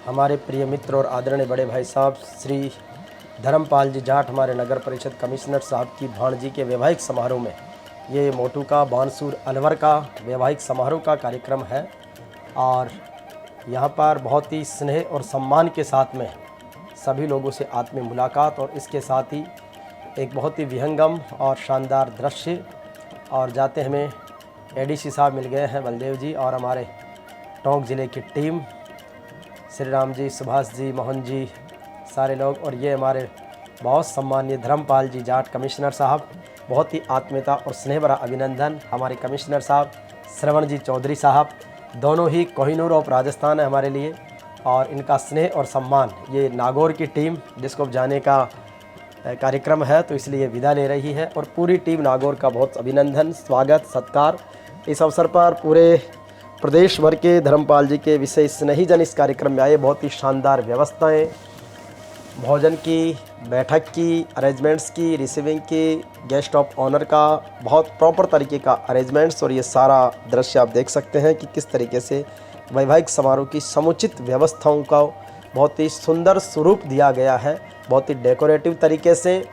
हमारे प्रिय मित्र और आदरणीय बड़े भाई साहब श्री धर्मपाल जी जाट हमारे नगर परिषद कमिश्नर साहब की भाणजी के वैवाहिक समारोह में ये मोटू का बानसूर अलवर का वैवाहिक समारोह का कार्यक्रम है और यहाँ पर बहुत ही स्नेह और सम्मान के साथ में सभी लोगों से आत्मीय मुलाकात और इसके साथ ही एक बहुत ही विहंगम और शानदार दृश्य। और जाते हमें एडीसी साहब मिल गए हैं बलदेव जी और हमारे टोंक ज़िले की टीम श्री राम जी, सुभाष जी, मोहन जी, सारे लोग। और ये हमारे बहुत सम्मानीय धर्मपाल जी जाट कमिश्नर साहब, बहुत ही आत्मीयता और स्नेह भरा अभिनंदन। हमारे कमिश्नर साहब श्रवण जी चौधरी साहब, दोनों ही कोहिनूर ऑफ राजस्थान है हमारे लिए और इनका स्नेह और सम्मान। ये नागौर की टीम जिसको जाने का कार्यक्रम है तो इसलिए विदा ले रही है और पूरी टीम नागौर का बहुत अभिनंदन, स्वागत, सत्कार। इस अवसर पर पूरे प्रदेश भर के धर्मपाल जी के विशेष स्नेही जन इस कार्यक्रम में आए। बहुत ही शानदार व्यवस्थाएं, भोजन की, बैठक की, अरेंजमेंट्स की, रिसीविंग की, गेस्ट ऑफ ऑनर का बहुत प्रॉपर तरीके का अरेंजमेंट्स। और ये सारा दृश्य आप देख सकते हैं कि किस तरीके से वैवाहिक समारोह की समुचित व्यवस्थाओं का बहुत ही सुंदर स्वरूप दिया गया है, बहुत ही डेकोरेटिव तरीके से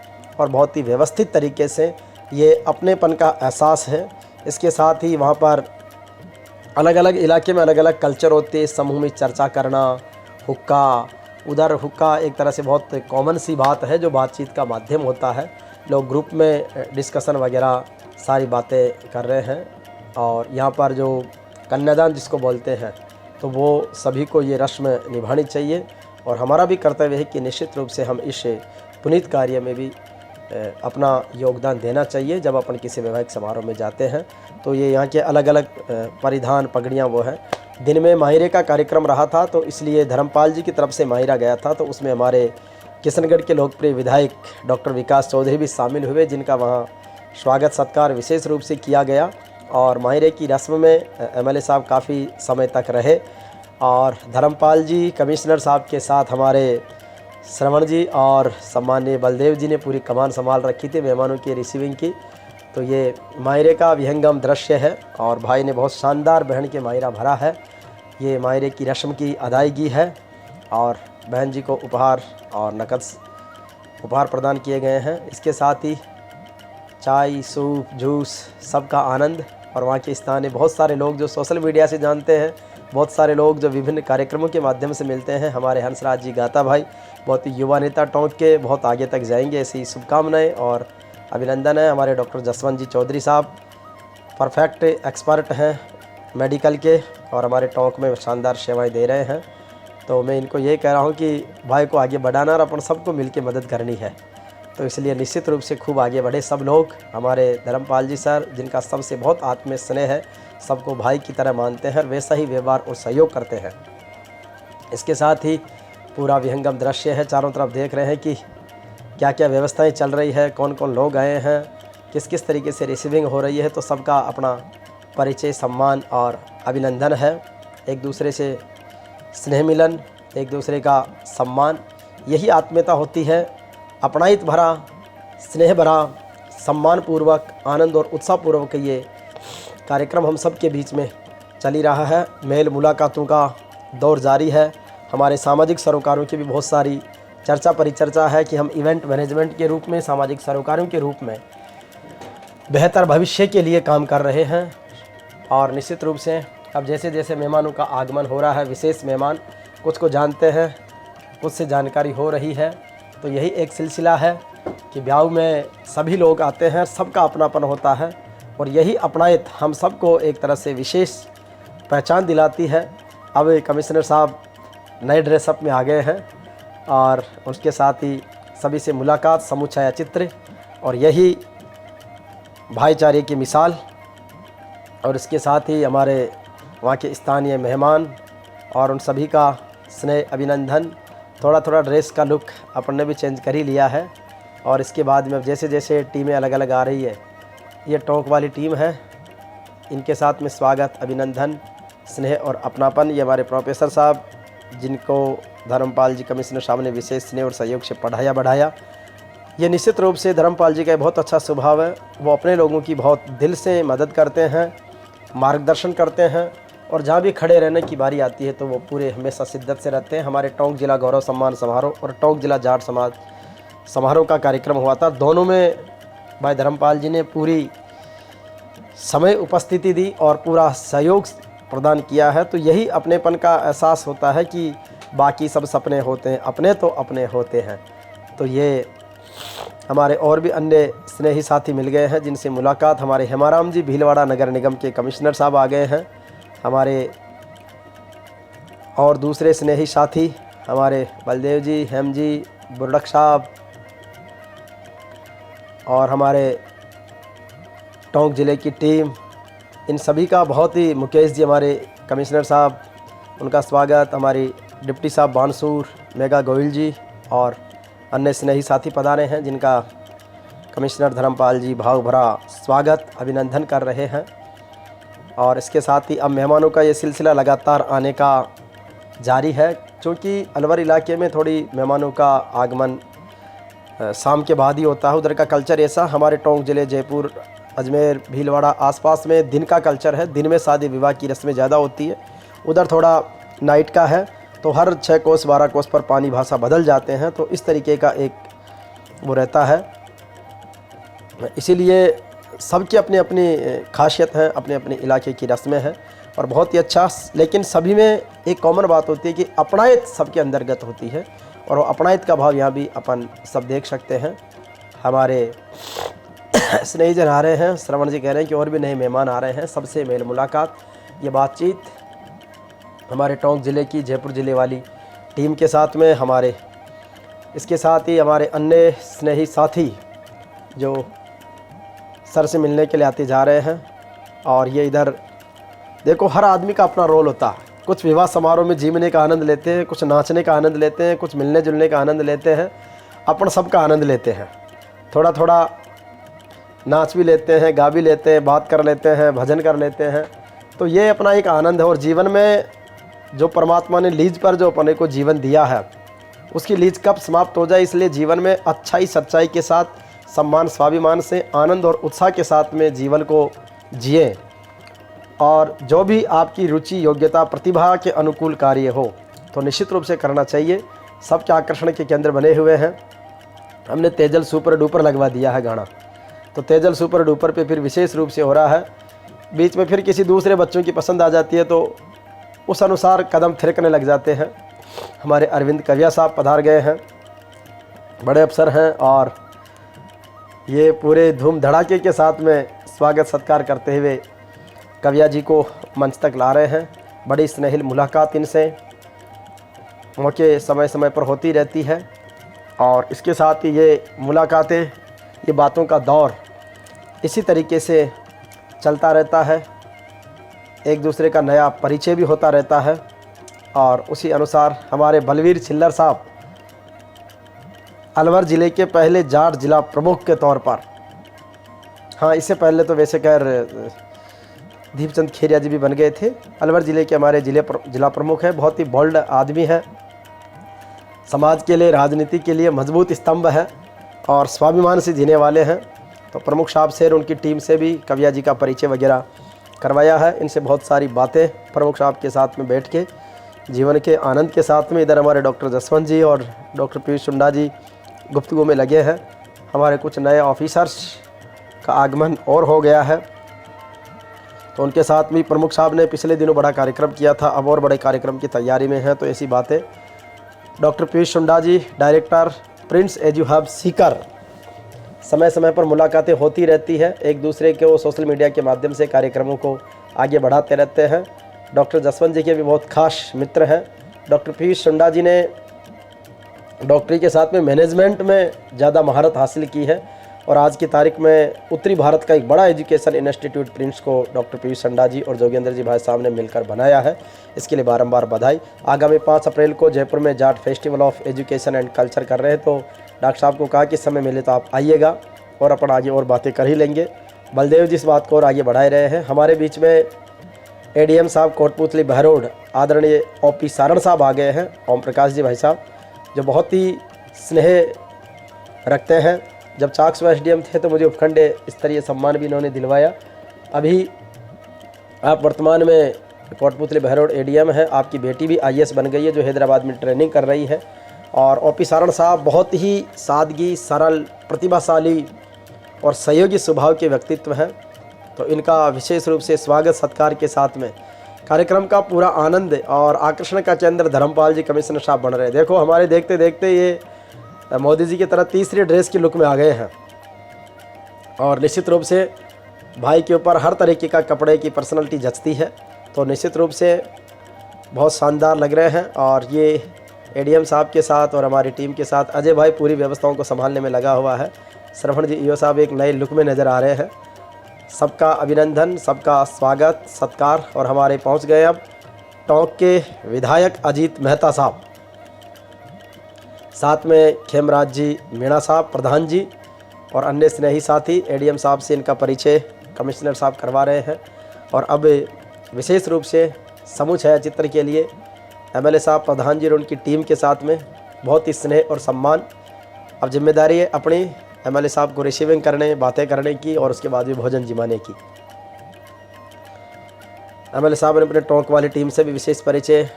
और बहुत ही व्यवस्थित तरीके से। ये अपनेपन का एहसास है। इसके साथ ही वहाँ पर अलग अलग इलाके में अलग अलग कल्चर होते हैं, समूह में चर्चा करना, हुक्का, उधर हुक्का एक तरह से बहुत कॉमन सी बात है जो बातचीत का माध्यम होता है। लोग ग्रुप में डिस्कशन वगैरह सारी बातें कर रहे हैं। और यहाँ पर जो कन्यादान जिसको बोलते हैं तो वो सभी को ये रस्म निभानी चाहिए और हमारा भी कर्तव्य है कि निश्चित रूप से हम इस पुनीत कार्य में भी अपना योगदान देना चाहिए। जब अपन किसी वैवाहिक समारोह में जाते हैं तो ये यहाँ के अलग अलग परिधान, पगड़ियाँ वो हैं। दिन में माहिरे का कार्यक्रम रहा था तो इसलिए धर्मपाल जी की तरफ से माहिरा गया था, तो उसमें हमारे किशनगढ़ के लोकप्रिय विधायक डॉक्टर विकास चौधरी भी शामिल हुए, जिनका वहाँ स्वागत सत्कार विशेष रूप से किया गया। और माहिरे की रस्म में एमएलए साहब काफ़ी समय तक रहे और धर्मपाल जी कमिश्नर साहब के साथ हमारे श्रवण जी और सम्मानीय बलदेव जी ने पूरी कमान संभाल रखी थी मेहमानों की रिसीविंग की। तो ये माहिरे का विहंगम दृश्य है और भाई ने बहुत शानदार बहन के माहिरा भरा है। ये माहिरे की रस्म की अदायगी है और बहन जी को उपहार और नकद उपहार प्रदान किए गए हैं। इसके साथ ही चाय, सूप, जूस सबका आनंद। और वहाँ के स्थानीय बहुत सारे लोग जो सोशल मीडिया से जानते हैं, बहुत सारे लोग जो विभिन्न कार्यक्रमों के माध्यम से मिलते हैं। हमारे हंसराज जी गाता भाई बहुत ही युवा नेता टोंक के, बहुत आगे तक जाएंगे, ऐसी शुभकामनाएं और अभिनंदन है। हमारे डॉक्टर जसवंत जी चौधरी साहब परफेक्ट एक्सपर्ट हैं मेडिकल के और हमारे टोंक में शानदार सेवाएं दे रहे हैं। तो मैं इनको ये कह रहा हूँ कि भाई को आगे बढ़ाना और अपन सबको मिल के मदद करनी है। तो इसलिए निश्चित रूप से खूब आगे बढ़े सब लोग। हमारे धर्मपाल जी सर जिनका सबसे बहुत आत्मीय स्नेह है, सबको भाई की तरह मानते हैं और वैसा ही व्यवहार और सहयोग करते हैं। इसके साथ ही पूरा विहंगम दृश्य है, चारों तरफ देख रहे हैं कि क्या क्या व्यवस्थाएं चल रही है, कौन कौन लोग आए हैं, किस किस तरीके से रिसीविंग हो रही है। तो सबका अपना परिचय, सम्मान और अभिनंदन है। एक दूसरे से स्नेह मिलन, एक दूसरे का सम्मान, यही आत्मीयता होती है। अपनाइत भरा, स्नेह भरा, सम्मानपूर्वक, आनंद और उत्साहपूर्वक ये कार्यक्रम हम सब के बीच में चल ही रहा है। मेल मुलाकातों का दौर जारी है। हमारे सामाजिक सरोकारों की भी बहुत सारी चर्चा परिचर्चा है कि हम इवेंट मैनेजमेंट के रूप में, सामाजिक सरोकारों के रूप में बेहतर भविष्य के लिए काम कर रहे हैं। और निश्चित रूप से अब जैसे जैसे मेहमानों का आगमन हो रहा है, विशेष मेहमान कुछ को जानते हैं, कुछ से जानकारी हो रही है। तो यही एक सिलसिला है कि ब्याह में सभी लोग आते हैं, सबका अपनापन होता है और यही अपनायत हम सबको एक तरह से विशेष पहचान दिलाती है। अब कमिश्नर साहब नए ड्रेसअप में आ गए हैं और उसके साथ ही सभी से मुलाकात, समूह छायाचित्र और यही भाईचारे की मिसाल। और इसके साथ ही हमारे वहाँ के स्थानीय मेहमान और उन सभी का स्नेह अभिनंदन। थोड़ा थोड़ा ड्रेस का लुक अपन ने भी चेंज कर ही लिया है। और इसके बाद में जैसे जैसे टीमें अलग अलग आ रही है, ये टोंक वाली टीम है, इनके साथ में स्वागत, अभिनंदन, स्नेह और अपनापन। ये हमारे प्रोफेसर साहब जिनको धर्मपाल जी कमिश्नर साहब ने विशेष स्नेह और सहयोग से पढ़ाया बढ़ाया। ये निश्चित रूप से धर्मपाल जी का बहुत अच्छा स्वभाव है। वो अपने लोगों की बहुत दिल से मदद करते हैं, मार्गदर्शन करते हैं और जहाँ भी खड़े रहने की बारी आती है तो वो पूरे हमेशा शिद्दत से रहते हैं। हमारे टोंक जिला गौरव सम्मान समारोह और टोंक जिला जाट समाज समारोह का कार्यक्रम हुआ था, दोनों में भाई धर्मपाल जी ने पूरी समय उपस्थिति दी और पूरा सहयोग प्रदान किया है। तो यही अपनेपन का एहसास होता है कि बाकी सब सपने होते हैं, अपने तो अपने होते हैं। तो ये हमारे और भी अन्य स्नेही साथी मिल गए हैं जिनसे मुलाकात, हमारे हेमाराम जी भीलवाड़ा नगर निगम के कमिश्नर साहब आ गए हैं, हमारे और दूसरे स्नेही साथी हमारे बलदेव जी, हेम जी, बुरडक साहब और हमारे टोंक ज़िले की टीम, इन सभी का बहुत ही, मुकेश जी हमारे कमिश्नर साहब, उनका स्वागत, हमारी डिप्टी साहब बानसूर, मेगा गोयल जी और अन्य स्नेही साथी पधारे हैं जिनका कमिश्नर धर्मपाल जी भाव भरा स्वागत अभिनंदन कर रहे हैं। और इसके साथ ही अब मेहमानों का ये सिलसिला लगातार आने का जारी है, क्योंकि अलवर इलाके में थोड़ी मेहमानों का आगमन शाम के बाद ही होता है। उधर का कल्चर ऐसा, हमारे टोंक ज़िले जयपुर, अजमेर, भीलवाड़ा आसपास में दिन का कल्चर है, दिन में शादी विवाह की रस्में ज़्यादा होती है। उधर थोड़ा नाइट का है, तो हर 6 कोस 12 कोस पर पानी भाषा बदल जाते हैं, तो इस तरीके का एक वो रहता है। इसीलिए सबकी अपनी अपनी खासियत है, अपने अपने इलाके की रस्में हैं और बहुत ही अच्छा। लेकिन सभी में एक कॉमन बात होती है कि अपनायत सबके अंतर्गत होती है और वो अपनायत का भाव यहाँ भी अपन सब देख सकते हैं। हमारे स्नेही जन आ रहे हैं, श्रवण जी कह रहे हैं कि और भी नए मेहमान आ रहे हैं, सबसे मेल मुलाकात, ये बातचीत हमारे टोंक ज़िले की जयपुर ज़िले वाली टीम के साथ में, हमारे इसके साथ ही हमारे अन्य स्नेही साथी जो सर से मिलने के लिए आते जा रहे हैं। और ये इधर देखो, हर आदमी का अपना रोल होता है, कुछ विवाह समारोह में जीवने का आनंद लेते हैं, कुछ नाचने का आनंद लेते हैं, कुछ मिलने जुलने का आनंद लेते हैं, अपन सबका आनंद लेते हैं, थोड़ा थोड़ा नाच भी लेते हैं, गा भी लेते हैं, बात कर लेते हैं, भजन कर लेते हैं। तो ये अपना एक आनंद है। और जीवन में जो परमात्मा ने लीज पर जो अपने को जीवन दिया है, उसकी लीज कब समाप्त हो जाए, इसलिए जीवन में अच्छाई सच्चाई के साथ, सम्मान स्वाभिमान से, आनंद और उत्साह के साथ में जीवन को जिए। और जो भी आपकी रुचि, योग्यता, प्रतिभा के अनुकूल कार्य हो तो निश्चित रूप से करना चाहिए। सबके आकर्षण के केंद्र बने हुए हैं। हमने तेजल सुपर डुपर लगवा दिया है गाना, तो तेजल सुपर डुपर पे फिर विशेष रूप से हो रहा है। बीच में फिर किसी दूसरे बच्चों की पसंद आ जाती है तो उस अनुसार कदम थिरकने लग जाते हैं। हमारे अरविंद कविया साहब पधार गए हैं, बड़े अफसर हैं और ये पूरे धूम धड़ाके के साथ में स्वागत सत्कार करते हुए कविया जी को मंच तक ला रहे हैं। बड़ी स्नेहिल मुलाकात इनसे मौके समय समय पर होती रहती है। और इसके साथ ही ये मुलाकातें, ये बातों का दौर इसी तरीके से चलता रहता है, एक दूसरे का नया परिचय भी होता रहता है। और उसी अनुसार हमारे बलवीर छिल्लर साहब अलवर ज़िले के पहले जाट जिला प्रमुख के तौर पर, हाँ इससे पहले तो वैसे खैर दीपचंद खेरिया जी भी बन गए थे, अलवर ज़िले के हमारे जिला प्रमुख है। बहुत ही बोल्ड आदमी है, समाज के लिए, राजनीति के लिए मजबूत स्तंभ है और स्वाभिमान से जीने वाले हैं। तो प्रमुख साहब से और उनकी टीम से भी कविया जी का परिचय वगैरह करवाया है। इनसे बहुत सारी बातें प्रमुख साहब के साथ में बैठ के जीवन के आनंद के साथ में, इधर हमारे डॉक्टर जसवंत जी और डॉक्टर पीयूष सुंडा जी गुफ्तगू में लगे हैं। हमारे कुछ नए ऑफिसर्स का आगमन और हो गया है, तो उनके साथ भी प्रमुख साहब ने पिछले दिनों बड़ा कार्यक्रम किया था, अब और बड़े कार्यक्रम की तैयारी में है। तो ऐसी बातें डॉक्टर पीयूष सुंडा जी, डायरेक्टर प्रिंस एजू हब सीकर, समय समय पर मुलाकातें होती रहती है, एक दूसरे के वो सोशल मीडिया के माध्यम से कार्यक्रमों को आगे बढ़ाते रहते हैं। डॉक्टर जसवंत जी के भी बहुत खास मित्र हैं। डॉक्टर पीयूष सुंडा जी ने डॉक्टरी के साथ में मैनेजमेंट में ज़्यादा महारत हासिल की है और आज की तारीख में उत्तरी भारत का एक बड़ा एजुकेशन इंस्टीट्यूट प्रिंस को डॉक्टर पीयूष सुंडा जी और जोगेंद्र जी भाई साहब ने मिलकर बनाया है। इसके लिए बारंबार बधाई। आगामी 5 अप्रैल को जयपुर में Jat festival of education and culture कर रहे हैं, तो डॉक्टर साहब को कहा कि समय मिले तो आप आइएगा और अपन आगे और बातें कर ही लेंगे। बलदेव जी इस बात को और आगे बढ़ाए रहे हैं। हमारे बीच में एडीएम साहब कोटपुतली बहरोड आदरणीय ओपी सारण साहब आ गए हैं, ओम प्रकाश जी भाई साहब, जो बहुत ही स्नेह रखते हैं। जब चाकसू एसडीएम थे तो मुझे उपखंड स्तरीय सम्मान भी इन्होंने दिलवाया। अभी आप वर्तमान में कोटपुतली बहरोड एडीएम है, आपकी बेटी भी आईएएस बन गई है जो हैदराबाद में ट्रेनिंग कर रही है। और ओपी सारण साहब बहुत ही सादगी, सरल, प्रतिभाशाली और सहयोगी स्वभाव के व्यक्तित्व हैं। तो इनका विशेष रूप से स्वागत सत्कार के साथ में कार्यक्रम का पूरा आनंद और आकर्षण का केंद्र धर्मपाल जी कमिश्नर साहब बन रहे हैं। देखो हमारे देखते देखते ये मोदी जी की तरह तीसरी ड्रेस की लुक में आ गए हैं। और निश्चित रूप से भाई के ऊपर हर तरीके का कपड़े की पर्सनालिटी जचती है, तो निश्चित रूप से बहुत शानदार लग रहे हैं। और ये एडीएम साहब के साथ और हमारी टीम के साथ अजय भाई पूरी व्यवस्थाओं को संभालने में लगा हुआ है। श्रवण जी ईओ साहब एक नए लुक में नज़र आ रहे हैं। सबका अभिनंदन, सबका स्वागत सत्कार। और हमारे पहुंच गए अब टोंक के विधायक अजीत मेहता साहब, साथ में खेमराज जी मीणा साहब प्रधान जी और अन्य स्नेही साथी। एडीएम साहब से इनका परिचय कमिश्नर साहब करवा रहे हैं। और अब विशेष रूप से समूह छायाचित्र के लिए एमएलए साहब प्रधान जी और उनकी टीम के साथ में बहुत ही स्नेह और सम्मान। अब जिम्मेदारी है अपनी एमएलए साहब को रिसीविंग करने, बातें करने की और उसके बाद भी भोजन जिमाने की। एमएलए साहब ने अपने टोंक वाली टीम से भी विशेष परिचय,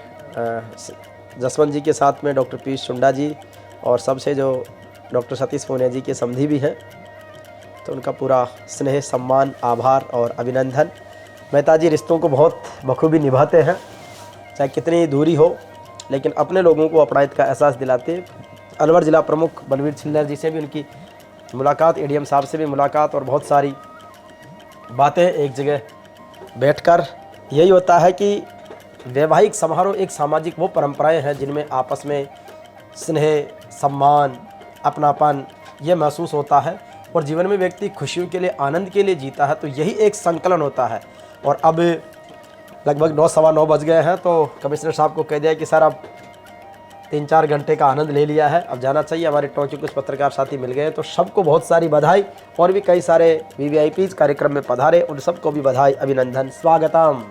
जसवंत जी के साथ में डॉक्टर पीयूष चुंडा जी और सबसे जो डॉक्टर सतीश पूनिया जी के समधी भी हैं, तो उनका पूरा स्नेह, सम्मान, आभार और अभिनंदन। मेहता जी रिश्तों को बहुत बखूबी निभाते हैं, चाहे कितनी दूरी हो, लेकिन अपने लोगों को अपनायत का एहसास दिलाते। अलवर जिला प्रमुख बलवीर छिल्लर जी से भी उनकी मुलाकात, एडीएम साहब से भी मुलाकात और बहुत सारी बातें एक जगह बैठकर। यही होता है कि वैवाहिक समारोह एक सामाजिक वो परंपराएं हैं जिनमें आपस में स्नेह, सम्मान, अपनापन ये महसूस होता है और जीवन में व्यक्ति खुशियों के लिए, आनंद के लिए जीता है। तो यही एक संकलन होता है। और अब लगभग 9, सवा 9 बज गए हैं, तो कमिश्नर साहब को कह दिया कि सर अब 3-4 घंटे का आनंद ले लिया है, अब जाना चाहिए। हमारे टोंक के कुछ पत्रकार साथी मिल गए, तो सबको बहुत सारी बधाई। और भी कई सारे वीवीआईपी कार्यक्रम में पधारे, उन सबको भी बधाई, अभिनंदन, स्वागतम।